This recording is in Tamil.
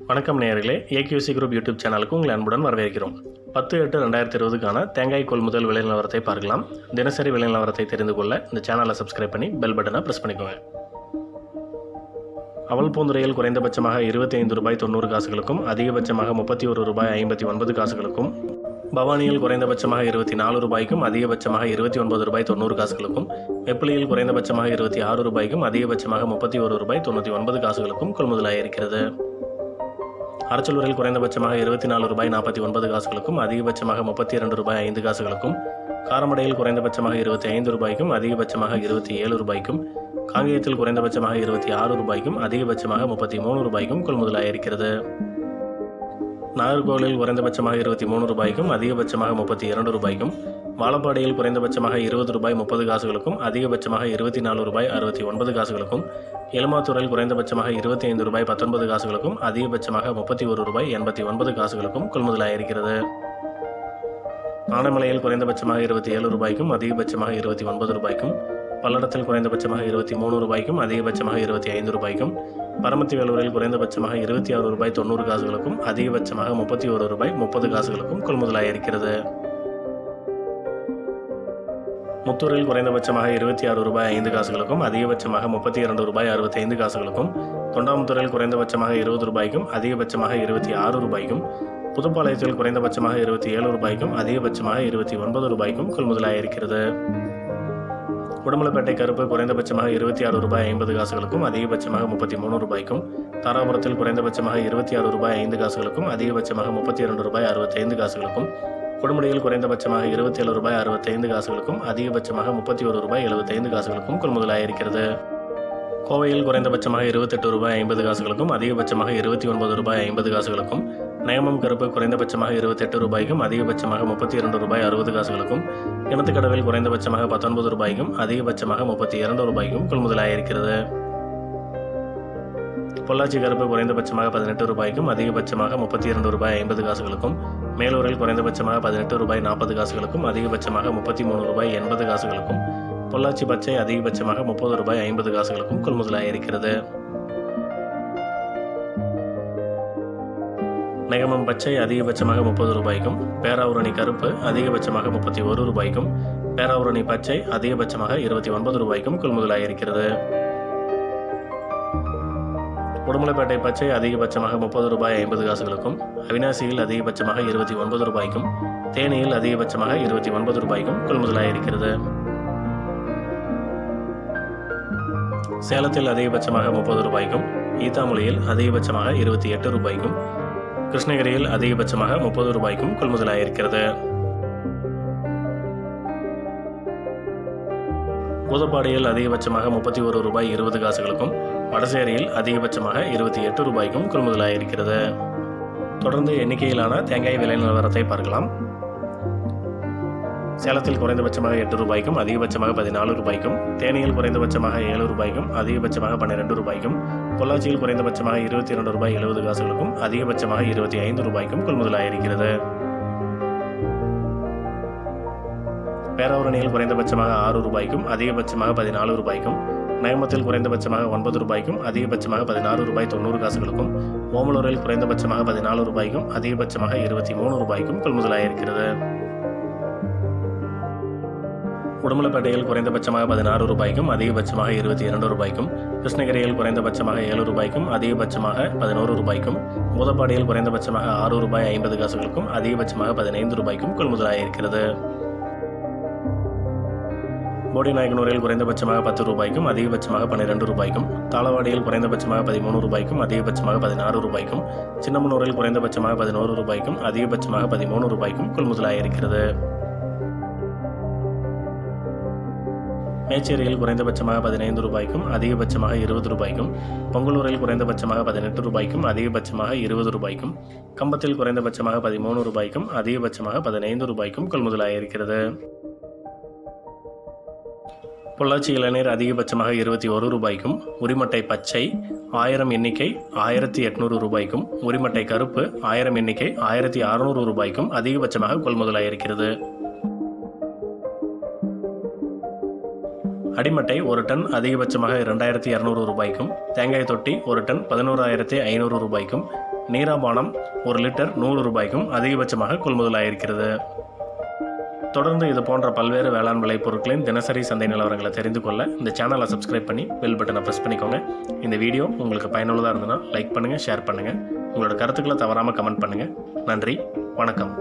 வணக்கம் நேயர்களே, ஏகியூசி குரூப் யூடியூப் சேனலுக்கு உங்களை அன்புடன் வரவேற்கிறோம். 10/8/2020க்கான தேங்காய் கொள்முதல் விலை நிலவரத்தை பார்க்கலாம். தினசரி விலை நிலவரத்தை தெரிந்து கொள்ள இந்த சேனலை சப்ஸ்கிரைப் பண்ணி பெல் பட்டனை ப்ரெஸ் பண்ணிக்கோங்க. அவல் பூந்துரையில் குறைந்தபட்சமாக ₹25.90 அதிகபட்சமாக ₹31.59 பவானியில் குறைந்தபட்சமாக ₹24 அதிகபட்சமாக ₹29.90 வெப்பிலியில் குறைந்தபட்சமாக ₹26 அதிகபட்சமாக ₹31.99 கொள்முதலாயிருக்கிறது. அரச்சலூரில் குறைந்தபட்சமாக ₹24.49 அதிகபட்சமாக ₹32.05 காரமடையில் குறைந்தபட்சமாக ₹25 அதிகபட்சமாக ₹27 காங்கேயத்தில் குறைந்தபட்சமாக ₹26 அதிகபட்சமாக ₹33 கொள்முதலாயிருக்கிறது. நாகர்கோவிலில் குறைந்தபட்சமாக ₹23 அதிகபட்சமாக ₹32 வாழப்பாடியில் குறைந்தபட்சமாக ₹20.30 அதிகபட்சமாக ₹24.69 எலுமாத்தூரில் குறைந்தபட்சமாக ₹25.19 அதிகபட்சமாக ₹31.89 கொள்முதலாயிருக்கிறது. ஆனைமலையில் குறைந்தபட்சமாக ₹27 அதிகபட்சமாக ₹29 பல்லடத்தில் குறைந்தபட்சமாக ₹23 அதிகபட்சமாக ₹25 பரமத்தி வேலூரில் குறைந்தபட்சமாக ₹26.90 அதிகபட்சமாக ₹31.30 கொள்முதலாயிருக்கிறது. முத்தூரில் குறைந்தபட்சமாக ₹26.05 அதிகபட்சமாக ₹32.65 தொண்டாமுத்தூரில் குறைந்தபட்சமாக ₹20 அதிகபட்சமாக ₹26 புதுப்பாளையத்தில் குறைந்தபட்சமாக ₹27 அதிகபட்சமாக ₹29 கொள்முதலாயிருக்கிறது. உடுமலைப்பேட்டை கருப்பு குறைந்தபட்சமாக ₹26.50 அதிகபட்சமாக ₹33 தாராபுரத்தில் குறைந்தபட்சமாக ₹26.05 அதிகபட்சமாக ₹32.65 கொடுமுடியில் குறைந்தபட்சமாக ₹27.65 அதிகபட்சமாக ₹31.75 கொள்முதலாயிருக்கிறது. கோவையில் குறைந்தபட்சமாக ₹28.50 அதிகபட்சமாக ₹29.50 நேமம் கருப்பு குறைந்தபட்சமாக ₹28 அதிகபட்சமாக ₹32.60 கிணத்துக்கடவில் குறைந்தபட்சமாக ₹19 அதிகபட்சமாக ₹32 கொள்முதலாயிருக்கிறது. பொள்ளாச்சி கருப்பு குறைந்தபட்சமாக ₹18 அதிகபட்சமாக ₹32.50 மேலூரில் குறைந்தபட்சமாக ₹18.40 அதிகபட்சமாக ₹33.80 பொள்ளாச்சி பச்சை அதிகபட்சமாக ₹30.50 கொள்முதலாயிருக்கிறது. நேமம் பச்சை அதிகபட்சமாக ₹30 பேராவூரணி கருப்பு அதிகபட்சமாக ₹31 பேராவூரணி பச்சை அதிகபட்சமாக ₹29 கொள்முதலாயிருக்கிறது. உடுமலைப்பேட்டை பச்சை அதிகபட்சமாக ₹30.50 அவினாசியில் அதிகபட்சமாக ₹29 தேனியில் அதிகபட்சமாக ₹29 கொள்முதலாயிருக்கிறது. சேலத்தில் அதிகபட்சமாக ₹30 ஈத்தாமொழியில் அதிகபட்சமாக ₹28 கிருஷ்ணகிரியில் அதிகபட்சமாக ₹30 கொள்முதலாயிருக்கிறது. பூதப்பாடியில் அதிகபட்சமாக ₹31.20 வடசேரியில் அதிகபட்சமாக ₹28 கொள்முதலாயிருக்கிறது. தொடர்ந்து எண்ணிக்கையிலான தேங்காய் விலை நிலவரத்தை பார்க்கலாம். சேலத்தில் குறைந்தபட்சமாக ₹8 அதிகபட்சமாக ₹14 தேனியில் குறைந்தபட்சமாக ₹7 அதிகபட்சமாக ₹12 பொள்ளாச்சியில் குறைந்தபட்சமாக ₹22.70 அதிகபட்சமாக ₹25 கொள்முதலாயிருக்கிறது. பேராவூரணியில் குறைந்தபட்சமாக ₹6 அதிகபட்சமாக ₹14 நேமத்தில் குறைந்தபட்சமாக ₹9 அதிகபட்சமாக ₹16.90 ஓமலூரில் குறைந்தபட்சமாக ₹14 அதிகபட்சமாக ₹23 கொள்முதலாயிருக்கிறது. உடுமலைப்பேட்டையில் குறைந்தபட்சமாக ₹16 அதிகபட்சமாக ₹22 கிருஷ்ணகிரியில் குறைந்தபட்சமாக ₹7 அதிகபட்சமாக ₹11 பூதப்பாடியில் குறைந்தபட்சமாக ₹6.50 அதிகபட்சமாக ₹15 கொள்முதலாயிருக்கிறது. போடிநாயக்கனூரில் குறைந்தபட்சமாக ₹10 அதிகபட்சமாக ₹12 தாளவாடியில் குறைந்தபட்சமாக ₹13 அதிகபட்சமாக ₹16 சின்னமனூரில் குறைந்தபட்சமாக ₹11 அதிகபட்சமாக ₹13 கொள்முதலாயிருக்கிறது. மேச்சேரியில் குறைந்தபட்சமாக ₹15 அதிகபட்சமாக ₹20 பொங்கலூரில் குறைந்தபட்சமாக ₹18 அதிகபட்சமாக ₹20 கம்பத்தில் குறைந்தபட்சமாக ₹13 அதிகபட்சமாக ₹15 கொள்முதலாயிருக்கிறது. பொள்ளாச்சி இளநீர் அதிகபட்சமாக ₹21 உரிமட்டை பச்சை 1000 எண்ணிக்கை ₹1800 உரிமட்டை கருப்பு 1000 எண்ணிக்கை ₹1600 அதிகபட்சமாக கொள்முதலாயிருக்கிறது. அடிமட்டை ஒரு டன் அதிகபட்சமாக 2200 ரூபாய்க்கும், தேங்காய் தொட்டி ஒரு டன் 11,500 ரூபாய்க்கும், நீராபானம் 1 லிட்டர் 100 ரூபாய்க்கும் அதிகபட்சமாக கொள்முதலாயிருக்கிறது. தொடர்ந்து இது போன்ற பல்வேறு வேளாண் விளை பொருட்களின் தினசரி சந்தை நிலவரங்களை தெரிந்து கொள்ள இந்த சேனலை சப்ஸ்கிரைப் பண்ணி பெல் பட்டனை ப்ரெஸ் பண்ணிக்கோங்க. இந்த வீடியோ உங்களுக்கு பயனுள்ளதாக இருந்ததுன்னா லைக் பண்ணுங்கள், ஷேர் பண்ணுங்கள். உங்களோட கருத்துக்களை தவறாமல் கமெண்ட் பண்ணுங்கள். நன்றி, வணக்கம்.